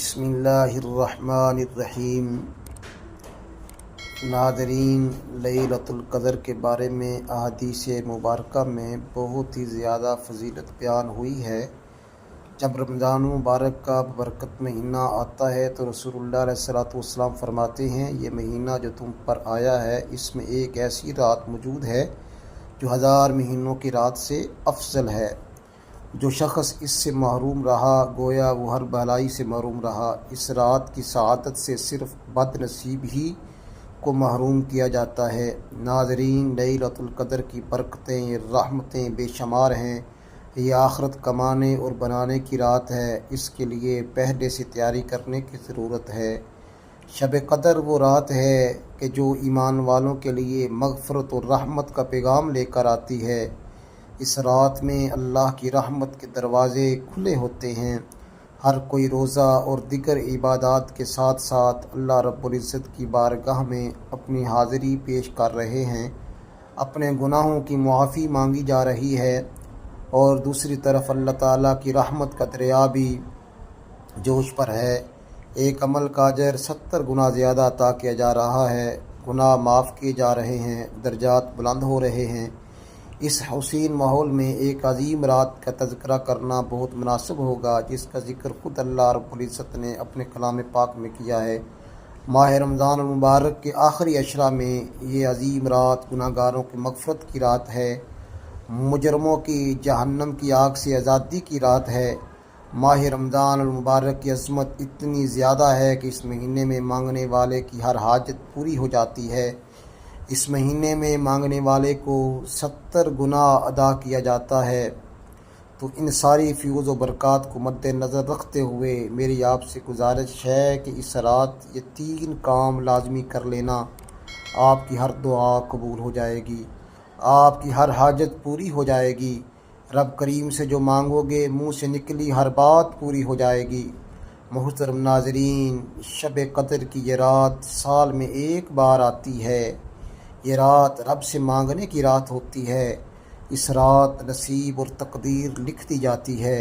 بسم اللہ الرحمن الرحیم۔ ناظرین، لیلۃ القدر کے بارے میں احادیث مبارکہ میں بہت ہی زیادہ فضیلت بیان ہوئی ہے۔ جب رمضان مبارک کا برکت مہینہ آتا ہے تو رسول اللہ علیہ السلام فرماتے ہیں، یہ مہینہ جو تم پر آیا ہے اس میں ایک ایسی رات موجود ہے جو 1000 مہینوں کی رات سے افضل ہے۔ جو شخص اس سے محروم رہا گویا وہ ہر بھلائی سے محروم رہا۔ اس رات کی سعادت سے صرف بد نصیب ہی کو محروم کیا جاتا ہے۔ ناظرین، لیلۃ القدر کی برکتیں، رحمتیں بے شمار ہیں۔ یہ آخرت کمانے اور بنانے کی رات ہے، اس کے لیے پہلے سے تیاری کرنے کی ضرورت ہے۔ شب قدر وہ رات ہے کہ جو ایمان والوں کے لیے مغفرت اور رحمت کا پیغام لے کر آتی ہے۔ اس رات میں اللہ کی رحمت کے دروازے کھلے ہوتے ہیں۔ ہر کوئی روزہ اور دیگر عبادات کے ساتھ ساتھ اللہ رب العزت کی بارگاہ میں اپنی حاضری پیش کر رہے ہیں۔ اپنے گناہوں کی معافی مانگی جا رہی ہے اور دوسری طرف اللہ تعالیٰ کی رحمت کا دریا بھی جوش پر ہے۔ ایک عمل کا اجر 70 گنا زیادہ عطا کیا جا رہا ہے، گناہ معاف کیے جا رہے ہیں، درجات بلند ہو رہے ہیں۔ اس حسین ماحول میں ایک عظیم رات کا تذکرہ کرنا بہت مناسب ہوگا، جس کا ذکر خود اللہ رب العزت نے اپنے کلام پاک میں کیا ہے۔ ماہ رمضان المبارک کے آخری عشرہ میں یہ عظیم رات گناہ گاروں کی مغفرت کی رات ہے، مجرموں کی جہنم کی آگ سے آزادی کی رات ہے۔ ماہ رمضان المبارک کی عظمت اتنی زیادہ ہے کہ اس مہینے میں مانگنے والے کی ہر حاجت پوری ہو جاتی ہے۔ اس مہینے میں مانگنے والے کو 70 گنا ادا کیا جاتا ہے۔ تو ان ساری فیوز و برکات کو مد نظر رکھتے ہوئے میری آپ سے گزارش ہے کہ اس رات یہ 3 کام لازمی کر لینا، آپ کی ہر دعا قبول ہو جائے گی، آپ کی ہر حاجت پوری ہو جائے گی۔ رب کریم سے جو مانگو گے منہ سے نکلی ہر بات پوری ہو جائے گی۔ محترم ناظرین، شب قدر کی یہ رات سال میں ایک بار آتی ہے۔ یہ رات رب سے مانگنے کی رات ہوتی ہے۔ اس رات نصیب اور تقدیر لکھ دی جاتی ہے۔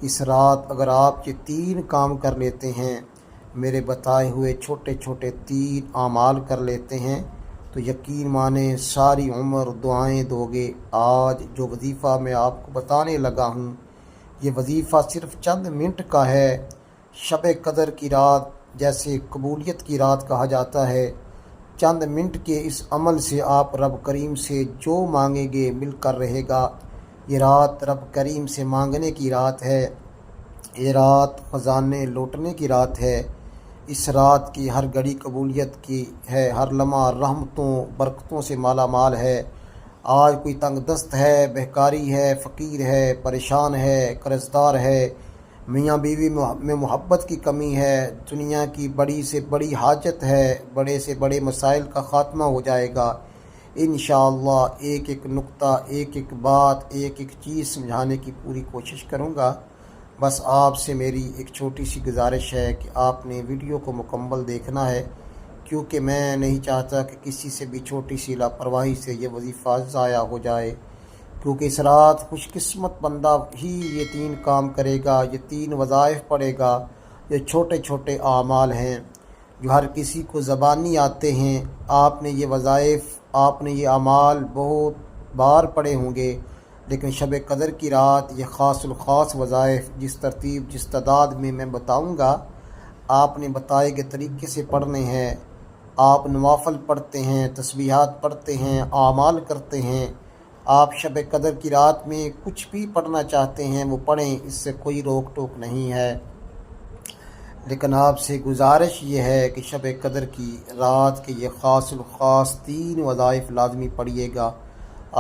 اس رات اگر آپ یہ 3 کام کر لیتے ہیں، میرے بتائے ہوئے چھوٹے چھوٹے 3 اعمال کر لیتے ہیں، تو یقین مانیں ساری عمر دعائیں دو گے۔ آج جو وظیفہ میں آپ کو بتانے لگا ہوں، یہ وظیفہ صرف چند منٹ کا ہے۔ شب قدر کی رات جیسے قبولیت کی رات کہا جاتا ہے، چند منٹ کے اس عمل سے آپ رب کریم سے جو مانگیں گے مل کر رہے گا۔ یہ رات رب کریم سے مانگنے کی رات ہے، یہ رات خزانے لوٹنے کی رات ہے۔ اس رات کی ہر گھڑی قبولیت کی ہے، ہر لمحہ رحمتوں برکتوں سے مالا مال ہے۔ آج کوئی تنگ دست ہے، بہکاری ہے، فقیر ہے، پریشان ہے، قرض دار ہے، میاں بیوی میں محبت کی کمی ہے، دنیا کی بڑی سے بڑی حاجت ہے، بڑے سے بڑے مسائل کا خاتمہ ہو جائے گا انشاءاللہ۔ ایک ایک نقطہ، ایک ایک بات، ایک ایک چیز سمجھانے کی پوری کوشش کروں گا۔ بس آپ سے میری ایک چھوٹی سی گزارش ہے کہ آپ نے ویڈیو کو مکمل دیکھنا ہے، کیونکہ میں نہیں چاہتا کہ کسی سے بھی چھوٹی سی لاپرواہی سے یہ وظیفہ ضائع ہو جائے، کیونکہ اس رات خوش قسمت بندہ ہی یہ 3 کام کرے گا، یہ 3 وظائف پڑھے گا۔ یہ چھوٹے چھوٹے اعمال ہیں جو ہر کسی کو زبانی آتے ہیں۔ آپ نے یہ وظائف، آپ نے یہ اعمال بہت بار پڑھے ہوں گے، لیکن شب قدر کی رات یہ خاص الخاص وظائف جس ترتیب جس تعداد میں بتاؤں گا، آپ نے بتائے گئے طریقے سے پڑھنے ہیں۔ آپ نوافل پڑھتے ہیں، تسبیحات پڑھتے ہیں، اعمال کرتے ہیں۔ آپ شب قدر کی رات میں کچھ بھی پڑھنا چاہتے ہیں وہ پڑھیں، اس سے کوئی روک ٹوک نہیں ہے، لیکن آپ سے گزارش یہ ہے کہ شب قدر کی رات کے یہ خاص الخاص 3 وظائف لازمی پڑھیے گا۔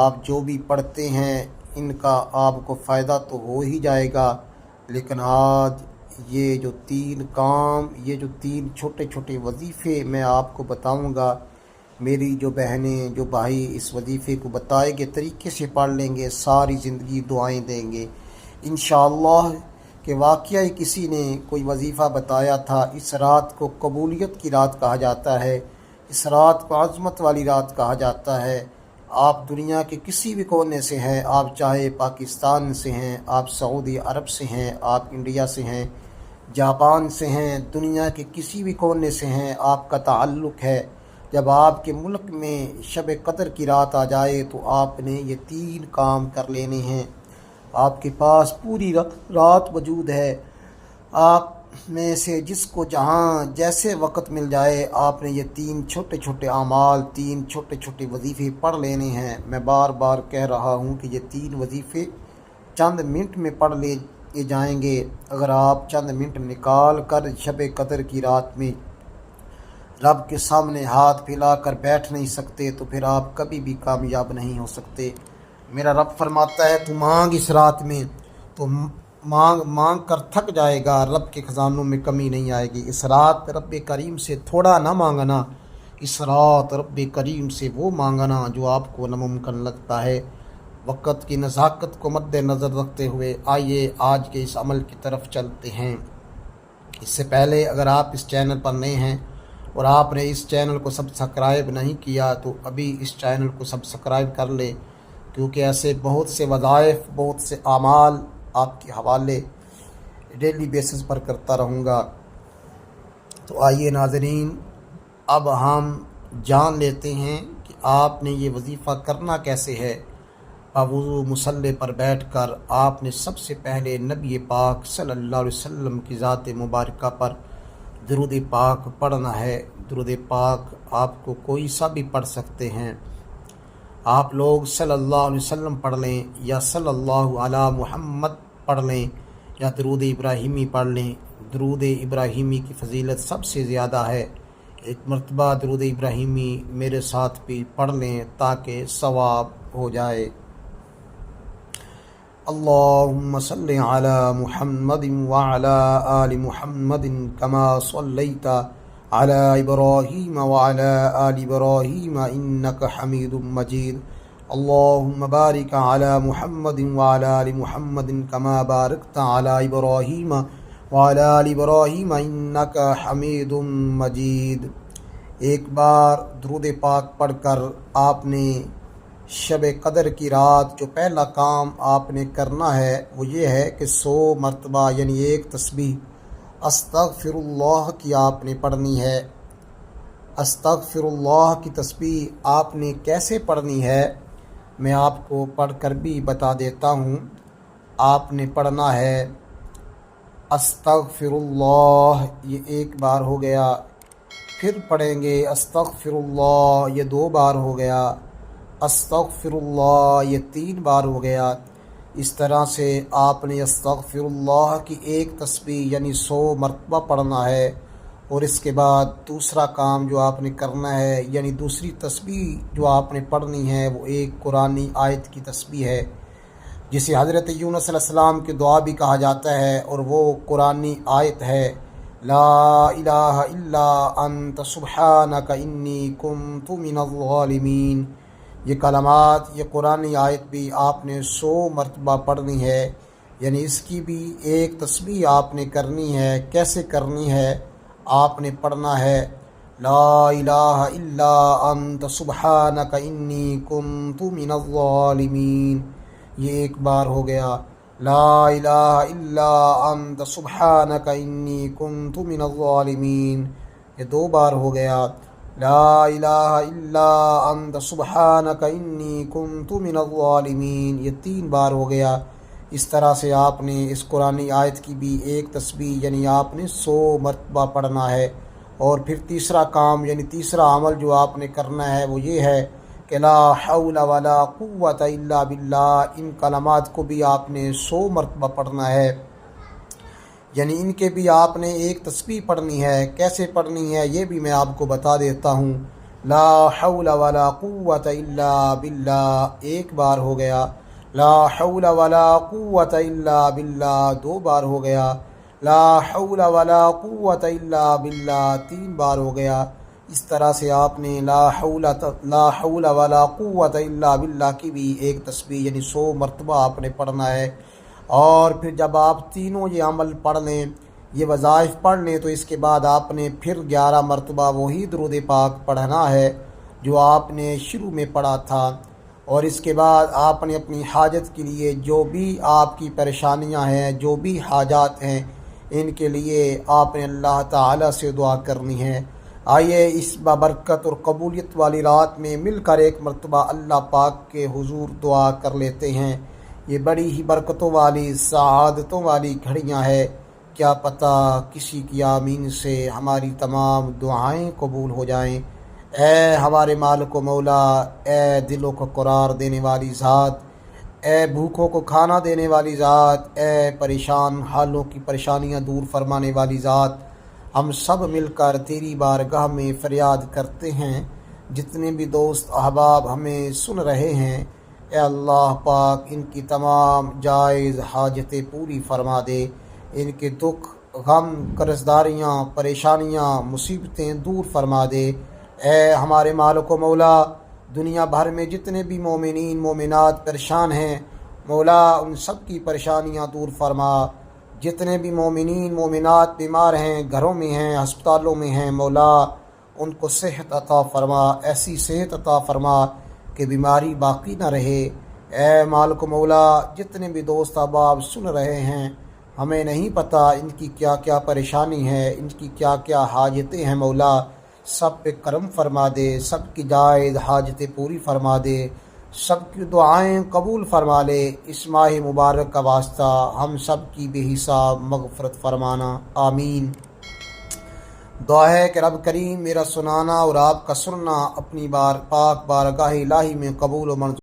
آپ جو بھی پڑھتے ہیں ان کا آپ کو فائدہ تو ہو ہی جائے گا، لیکن آج یہ جو 3 کام، یہ جو 3 چھوٹے چھوٹے وظیفے میں آپ کو بتاؤں گا، میری جو بہنیں جو بھائی اس وظیفے کو بتائے گے طریقے سے پڑھ لیں گے، ساری زندگی دعائیں دیں گے انشاءاللہ۔ کہ واقعی کسی نے کوئی وظیفہ بتایا تھا، اس رات کو قبولیت کی رات کہا جاتا ہے، اس رات کو عظمت والی رات کہا جاتا ہے۔ آپ دنیا کے کسی بھی کونے سے ہیں، آپ چاہے پاکستان سے ہیں، آپ سعودی عرب سے ہیں، آپ انڈیا سے ہیں، جاپان سے ہیں، دنیا کے کسی بھی کونے سے ہیں، آپ کا تعلق ہے، جب آپ کے ملک میں شب قدر کی رات آ جائے تو آپ نے یہ 3 کام کر لینے ہیں۔ آپ کے پاس پوری رات موجود ہے، آپ میں سے جس کو جہاں جیسے وقت مل جائے آپ نے یہ 3 چھوٹے چھوٹے اعمال، 3 چھوٹے چھوٹے وظیفے پڑھ لینے ہیں۔ میں بار بار کہہ رہا ہوں کہ یہ 3 وظیفے چند منٹ میں پڑھ لیے جائیں گے۔ اگر آپ چند منٹ نکال کر شب قدر کی رات میں رب کے سامنے ہاتھ پھیلا کر بیٹھ نہیں سکتے تو پھر آپ کبھی بھی کامیاب نہیں ہو سکتے۔ میرا رب فرماتا ہے تو مانگ اس رات میں، تو مانگ کر تھک جائے گا، رب کے خزانوں میں کمی نہیں آئے گی۔ اس رات رب کریم سے تھوڑا نہ مانگنا، اس رات رب کریم سے وہ مانگنا جو آپ کو ناممکن لگتا ہے۔ وقت کی نزاکت کو مد نظر رکھتے ہوئے آئیے آج کے اس عمل کی طرف چلتے ہیں۔ اس سے پہلے اگر آپ اس چینل پر نئے ہیں اور آپ نے اس چینل کو سبسکرائب نہیں کیا تو ابھی اس چینل کو سبسکرائب کر لے، کیونکہ ایسے بہت سے وظائف، بہت سے اعمال آپ کے حوالے ڈیلی بیسس پر کرتا رہوں گا۔ تو آئیے ناظرین، اب ہم جان لیتے ہیں کہ آپ نے یہ وظیفہ کرنا کیسے ہے۔ وضو مصلی پر بیٹھ کر آپ نے سب سے پہلے نبی پاک صلی اللہ علیہ وسلم کی ذات مبارکہ پر درود پاک پڑھنا ہے۔ درود پاک آپ کو کوئی سا بھی پڑھ سکتے ہیں، آپ لوگ صلی اللہ علیہ وسلم پڑھ لیں یا صلی اللہ علی محمد پڑھ لیں یا درود ابراہیمی پڑھ لیں۔ درود ابراہیمی کی فضیلت سب سے زیادہ ہے۔ ایک مرتبہ درود ابراہیمی میرے ساتھ بھی پڑھ لیں تاکہ ثواب ہو جائے۔ اللہم صلی علی محمد وعلی آل محمد کما صلیت علی ابراہیم وعلی آل ابراہیم انک حمید مجید۔ اللہم بارک علی محمد وعلی آل محمد کما بارکت علی ابراہیم وعلی آل ابراہیم انک حمید مجید۔ ایک بار درود پاک پڑھ کر آپ نے شب قدر کی رات جو پہلا کام آپ نے کرنا ہے وہ یہ ہے کہ 100 مرتبہ یعنی ایک تسبیح استغفر اللہ کی آپ نے پڑھنی ہے۔ استغفر اللہ کی تسبیح آپ نے کیسے پڑھنی ہے میں آپ کو پڑھ کر بھی بتا دیتا ہوں۔ آپ نے پڑھنا ہے استغفر اللہ، یہ ایک بار ہو گیا، پھر پڑھیں گے استغفر اللہ، یہ 2 بار ہو گیا، استغفر اللہ یہ 3 بار ہو گیا۔ اس طرح سے آپ نے استغفر اللہ کی ایک تسبیح یعنی 100 مرتبہ پڑھنا ہے، اور اس کے بعد دوسرا کام جو آپ نے کرنا ہے یعنی دوسری تسبیح جو آپ نے پڑھنی ہے وہ ایک قرآنی آیت کی تسبیح ہے جسے حضرت یونس علیہ السلام کی دعا بھی کہا جاتا ہے، اور وہ قرآنی آیت ہے لا الہ الا انت سبحانک انی کنت من الظالمین۔ یہ کلمات، یہ قرآنی آیت بھی آپ نے 100 مرتبہ پڑھنی ہے، یعنی اس کی بھی ایک تسبیح آپ نے کرنی ہے۔ کیسے کرنی ہے؟ آپ نے پڑھنا ہے لا الہ الا انت سبحانک انی کنت من الظالمین، یہ ایک بار ہو گیا۔ لا الہ الا انت سبحانک انی کنت من الظالمین، یہ 2 بار ہو گیا۔ لا الہ الا انت سبحانک انی کنت من الظالمین، یہ 3 بار ہو گیا۔ اس طرح سے آپ نے اس قرآنی آیت کی بھی ایک تسبیح یعنی آپ نے 100 مرتبہ پڑھنا ہے۔ اور پھر تیسرا کام یعنی تیسرا عمل جو آپ نے کرنا ہے وہ یہ ہے کہ لا حول ولا قوت الا باللہ، ان کلمات کو بھی آپ نے 100 مرتبہ پڑھنا ہے، یعنی ان کے بھی آپ نے ایک تسبیح پڑھنی ہے۔ کیسے پڑھنی ہے یہ بھی میں آپ کو بتا دیتا ہوں۔ لا حول ولا قوت الا باللہ ایک بار ہو گیا، لا حول ولا قوت الا باللہ 2 بار ہو گیا، لا حول ولا قوت الا باللہ 3 بار ہو گیا۔ اس طرح سے آپ نے لا حول ولا قوت الا باللہ کی بھی ایک تسبیح یعنی 100 مرتبہ آپ نے پڑھنا ہے۔ اور پھر جب آپ تینوں یہ عمل پڑھ لیں، یہ وظائف پڑھ لیں، تو اس کے بعد آپ نے پھر 11 مرتبہ وہی درود پاک پڑھنا ہے جو آپ نے شروع میں پڑھا تھا۔ اور اس کے بعد آپ نے اپنی حاجت کے لیے جو بھی آپ کی پریشانیاں ہیں، جو بھی حاجات ہیں، ان کے لیے آپ نے اللہ تعالی سے دعا کرنی ہے۔ آئیے اس بابرکت اور قبولیت والی رات میں مل کر ایک مرتبہ اللہ پاک کے حضور دعا کر لیتے ہیں۔ یہ بڑی ہی برکتوں والی سعادتوں والی گھڑیاں ہے، کیا پتہ کسی کی آمین سے ہماری تمام دعائیں قبول ہو جائیں۔ اے ہمارے مالک و مولا، اے دلوں کو قرار دینے والی ذات، اے بھوکوں کو کھانا دینے والی ذات، اے پریشان حالوں کی پریشانیاں دور فرمانے والی ذات، ہم سب مل کر تیری بارگاہ میں فریاد کرتے ہیں۔ جتنے بھی دوست احباب ہمیں سن رہے ہیں، اے اللہ پاک ان کی تمام جائز حاجتیں پوری فرما دے، ان کے دکھ غم قرضداریاں پریشانیاں مصیبتیں دور فرما دے۔ اے ہمارے مالک و مولا، دنیا بھر میں جتنے بھی مومنین مومنات پریشان ہیں، مولا ان سب کی پریشانیاں دور فرما۔ جتنے بھی مومنین مومنات بیمار ہیں، گھروں میں ہیں، ہسپتالوں میں ہیں، مولا ان کو صحت عطا فرما، ایسی صحت عطا فرما کہ بیماری باقی نہ رہے۔ اے مالک و مولا، جتنے بھی دوست احباب سن رہے ہیں، ہمیں نہیں پتہ ان کی کیا کیا پریشانی ہے، ان کی کیا کیا حاجتیں ہیں، مولا سب پہ کرم فرما دے، سب کی جائز حاجتیں پوری فرما دے، سب کی دعائیں قبول فرما لے۔ اس ماہ مبارک کا واسطہ ہم سب کی بے حساب مغفرت فرمانا، آمین۔ دعا ہے کہ رب کریم میرا سنانا اور آپ کا سننا اپنی پاک بارگاہ الہی میں قبول و منظور